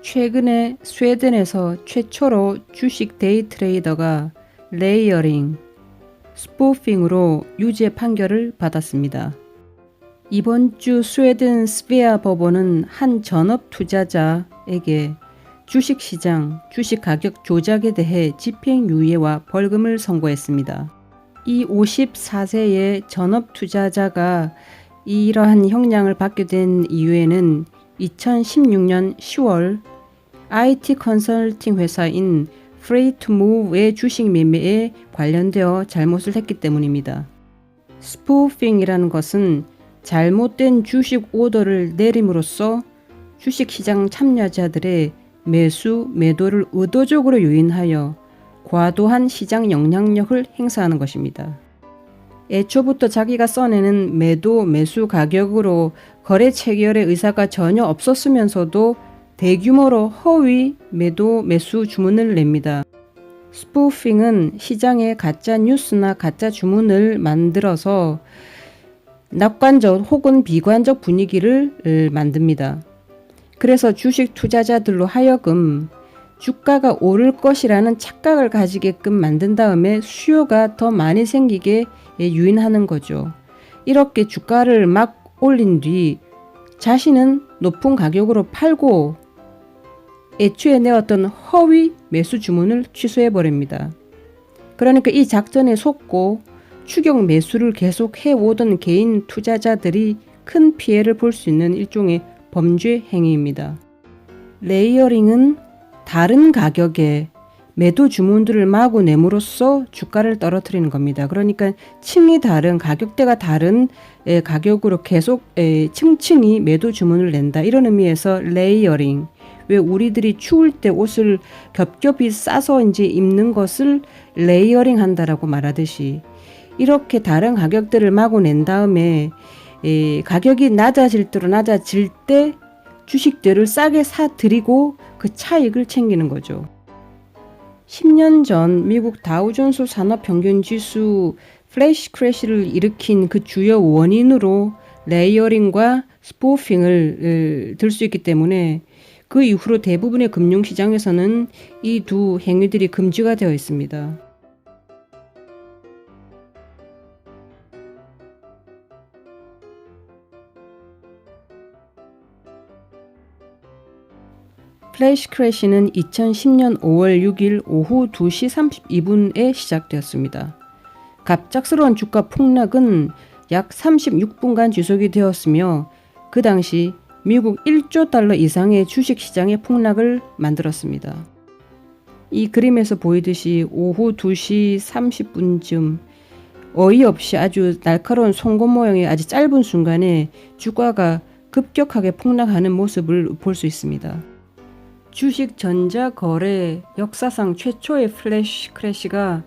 최근에 스웨덴에서 최초로 주식 데이 트레이더가 레이어링, 스푸핑으로 유죄 판결을 받았습니다. 이번 주 스웨덴 스베아 법원은 한 전업 투자자에게 주식시장, 주식 가격 조작에 대해 집행유예와 벌금을 선고했습니다. 이 54세의 전업 투자자가 이러한 형량을 받게 된 이유에는 2016년 10월 IT 컨설팅 회사인 Free2Move의 주식 매매에 관련되어 잘못을 했기 때문입니다. 스푸핑이라는 것은 잘못된 주식 오더를 내림으로써 주식시장 참여자들의 매수, 매도를 의도적으로 유인하여 과도한 시장 영향력을 행사하는 것입니다. 애초부터 자기가 써내는 매도, 매수 가격으로 거래 체결의 의사가 전혀 없었으면서도 대규모로 허위 매도, 매수 주문을 냅니다. 스푸핑은 시장에 가짜 뉴스나 가짜 주문을 만들어서 낙관적 혹은 비관적 분위기를 만듭니다. 그래서 주식 투자자들로 하여금 주가가 오를 것이라는 착각을 가지게끔 만든 다음에 수요가 더 많이 생기게 유인하는 거죠. 이렇게 주가를 막 올린 뒤 자신은 높은 가격으로 팔고 애초에 내었던 허위 매수 주문을 취소해버립니다. 그러니까 이 작전에 속고 추격 매수를 계속 해오던 개인 투자자들이 큰 피해를 볼 수 있는 일종의 범죄 행위입니다. 레이어링은 다른 가격에 매도 주문들을 마구 내므로써 주가를 떨어뜨리는 겁니다. 그러니까 층이 다른 가격대가 다른 가격으로 계속 층층이 매도 주문을 낸다. 이런 의미에서 레이어링. 왜 우리들이 추울 때 옷을 겹겹이 싸서 이제 입는 것을 레이어링 한다라고 말하듯이 이렇게 다른 가격대를 마구 낸 다음에 가격이 낮아질 때 주식들을 싸게 사들이고 그 차익을 챙기는 거죠. 10년 전 미국 다우존스 산업평균지수 플래시 크래시를 일으킨 그 주요 원인으로 레이어링과 스푸핑을 들 수 있기 때문에 그 이후로 대부분의 금융시장에서는 이 두 행위들이 금지가 되어 있습니다. 플래시 크래시는 2010년 5월 6일 오후 2시 32분에 시작되었습니다. 갑작스러운 주가 폭락은 약 36분간 지속이 되었으며 그 당시 미국 1조 달러 이상의 주식시장의 폭락을 만들었습니다. 이 그림에서 보이듯이 오후 2시 30분쯤 어이없이 아주 날카로운 송곳 모양의 아주 짧은 순간에 주가가 급격하게 폭락하는 모습을 볼 수 있습니다. 주식 전자 거래 역사상 최초의 플래시 크래시가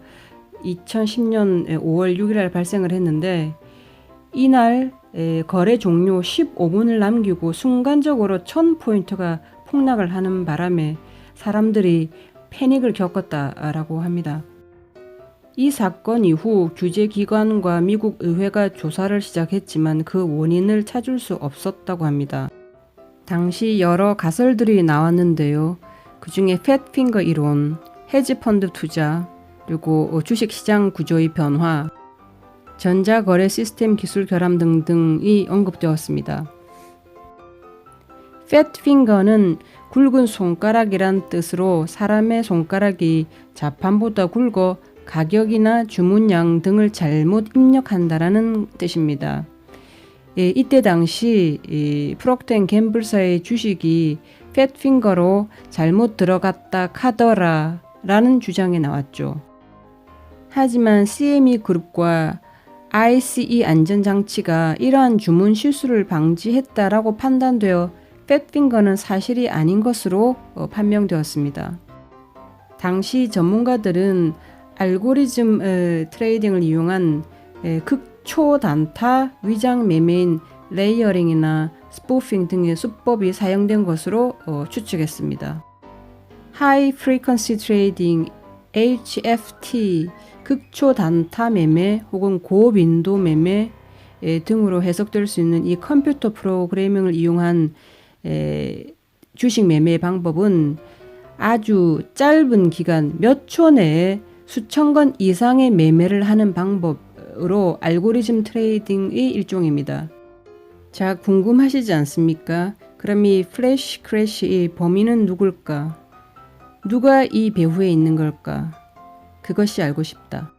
2010년 5월 6일 발생을 했는데 이날 거래 종료 15분을 남기고 순간적으로 1000포인트가 폭락을 하는 바람에 사람들이 패닉을 겪었다라고 합니다. 이 사건 이후 규제기관과 미국 의회가 조사를 시작했지만 그 원인을 찾을 수 없었다고 합니다. 당시 여러 가설들이 나왔는데요. 그 중에 팻핑거 이론, 헤지펀드 투자, 그리고 주식시장 구조의 변화, 전자거래 시스템 기술 결함 등등이 언급되었습니다. 팻핑거는 굵은 손가락이란 뜻으로 사람의 손가락이 자판보다 굵어 가격이나 주문량 등을 잘못 입력한다라는 뜻입니다. 이때 당시 프록터 앤 갬블사의 주식이 팻핑거로 잘못 들어갔다 카더라 라는 주장이 나왔죠. 하지만 CME 그룹과 ICE 안전장치가 이러한 주문 실수를 방지했다라고 판단되어 팻핑거는 사실이 아닌 것으로 판명되었습니다. 당시 전문가들은 알고리즘 트레이딩을 이용한 극초단타 위장 매매인 레이어링이나 스푸핑 등의 수법이 사용된 것으로 추측했습니다. High Frequency Trading, HFT, 극초단타 매매 혹은 고빈도 매매 등으로 해석될 수 있는 이 컴퓨터 프로그래밍을 이용한 주식 매매 방법은 아주 짧은 기간 몇 초 내에 수천 건 이상의 매매를 하는 방법으로 알고리즘 트레이딩의 일종입니다. 자, 궁금하시지 않습니까? 그럼 이 플래시 크래시의 범인은 누굴까? 누가 이 배후에 있는 걸까? 그것이 알고 싶다.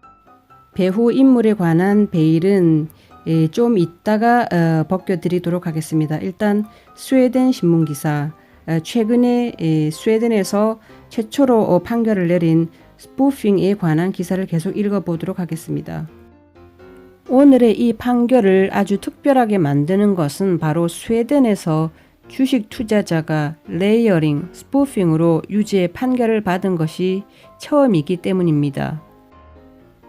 배후 인물에 관한 베일은 좀 이따가 벗겨드리도록 하겠습니다. 일단 스웨덴 신문기사, 최근에 스웨덴에서 최초로 판결을 내린 스푸핑에 관한 기사를 계속 읽어보도록 하겠습니다. 오늘의 이 판결을 아주 특별하게 만드는 것은 바로 스웨덴에서 주식 투자자가 레이어링, 스푸핑으로 유죄의 판결을 받은 것이 처음이기 때문입니다.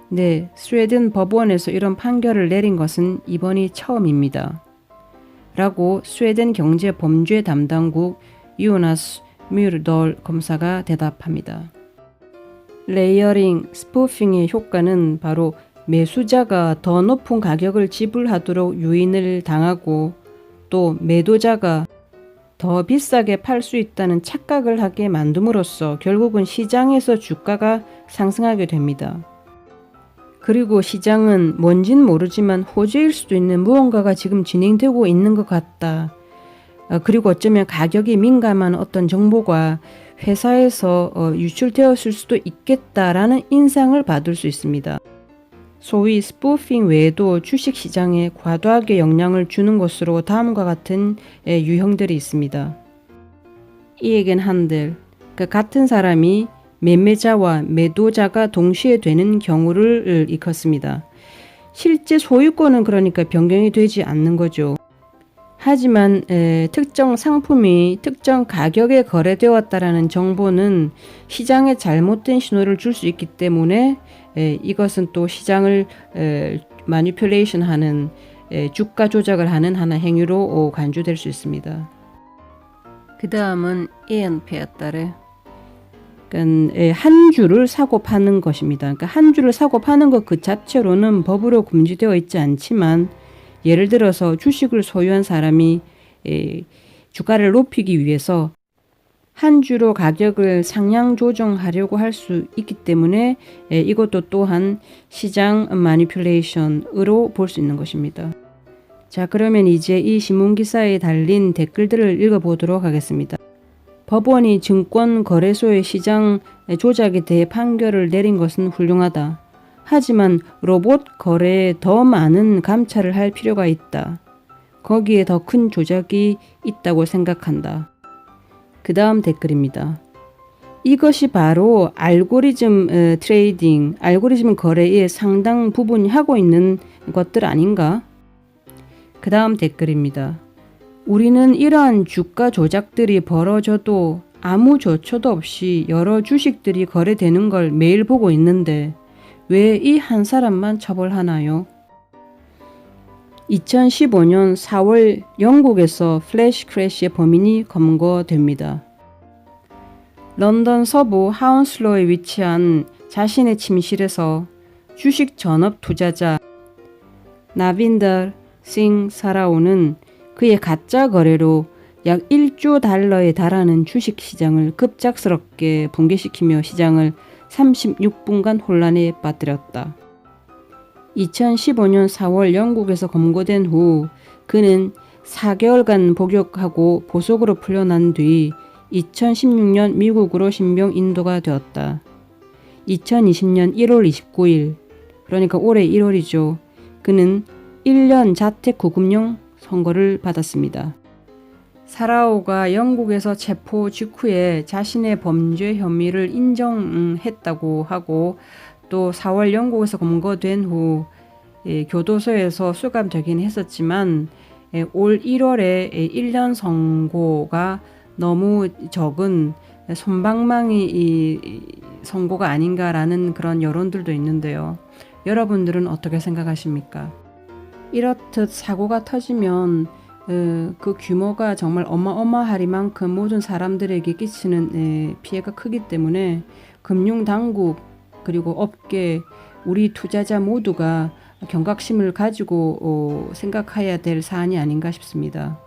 네, 스웨덴 법원에서 이런 판결을 내린 것은 이번이 처음입니다. 라고 스웨덴 경제범죄 담당국 요나스 뮤르덜 검사가 대답합니다. 레이어링, 스푸핑의 효과는 바로 매수자가 더 높은 가격을 지불하도록 유인을 당하고 또 매도자가 더 비싸게 팔 수 있다는 착각을 하게 만듦으로써 결국은 시장에서 주가가 상승하게 됩니다. 그리고 시장은 뭔진 모르지만 호재일 수도 있는 무언가가 지금 진행되고 있는 것 같다. 그리고 어쩌면 가격이 민감한 어떤 정보가 회사에서 유출되었을 수도 있겠다라는 인상을 받을 수 있습니다. 소위 스푸핑 외에도 주식시장에 과도하게 영향을 주는 것으로 다음과 같은 유형들이 있습니다. 이에겐 한들, 같은 사람이 매매자와 매도자가 동시에 되는 경우를 일컫습니다. 실제 소유권은 그러니까 변경이 되지 않는 거죠. 하지만 특정 상품이 특정 가격에 거래되었다라는 정보는 시장에 잘못된 신호를 줄 수 있기 때문에 이것은 또 시장을 마니퓰레이션 하는 주가 조작을 하는 하나의 행위로 간주될 수 있습니다. 그 다음은 ENP에 한 주를 사고 파는 것입니다. 그러니까 한 주를 사고 파는 것 그 자체로는 법으로 금지되어 있지 않지만 예를 들어서 주식을 소유한 사람이 주가를 높이기 위해서 한 주로 가격을 상향 조정하려고 할 수 있기 때문에 이것도 또한 시장 마니퓰레이션으로 볼 수 있는 것입니다. 자, 그러면 이제 이 신문기사에 달린 댓글들을 읽어보도록 하겠습니다. 법원이 증권거래소의 시장 조작에 대해 판결을 내린 것은 훌륭하다. 하지만 로봇 거래에 더 많은 감찰을 할 필요가 있다. 거기에 더 큰 조작이 있다고 생각한다. 그 다음 댓글입니다. 이것이 바로 알고리즘 트레이딩, 알고리즘 거래의 상당 부분이 하고 있는 것들 아닌가? 그 다음 댓글입니다. 우리는 이러한 주가 조작들이 벌어져도 아무 조처도 없이 여러 주식들이 거래되는 걸 매일 보고 있는데 왜 이 한 사람만 처벌하나요? 2015년 4월 영국에서 플래시 크래시의 범인이 검거됩니다. 런던 서부 하운슬로에 위치한 자신의 침실에서 주식 전업 투자자 나빈더 싱 사라오는 그의 가짜 거래로 약 1조 달러에 달하는 주식 시장을 급작스럽게 붕괴시키며 시장을 36분간 혼란에 빠뜨렸다. 2015년 4월 영국에서 검거된 후 그는 4개월간 복역하고 보석으로 풀려난 뒤 2016년 미국으로 신병 인도가 되었다. 2020년 1월 29일, 그러니까 올해 1월이죠. 그는 1년 자택 구금령 선고를 받았습니다. 사라오가 영국에서 체포 직후에 자신의 범죄 혐의를 인정했다고 하고 또 4월 영국에서 검거된 후 교도소에서 수감되긴 했었지만 올 1월에 1년 선고가 너무 적은 솜방망이 선고가 아닌가라는 그런 여론들도 있는데요. 여러분들은 어떻게 생각하십니까? 이렇듯 사고가 터지면 그 규모가 정말 어마어마하리만큼 모든 사람들에게 끼치는 피해가 크기 때문에 금융당국 그리고 업계 우리 투자자 모두가 경각심을 가지고 생각해야 될 사안이 아닌가 싶습니다.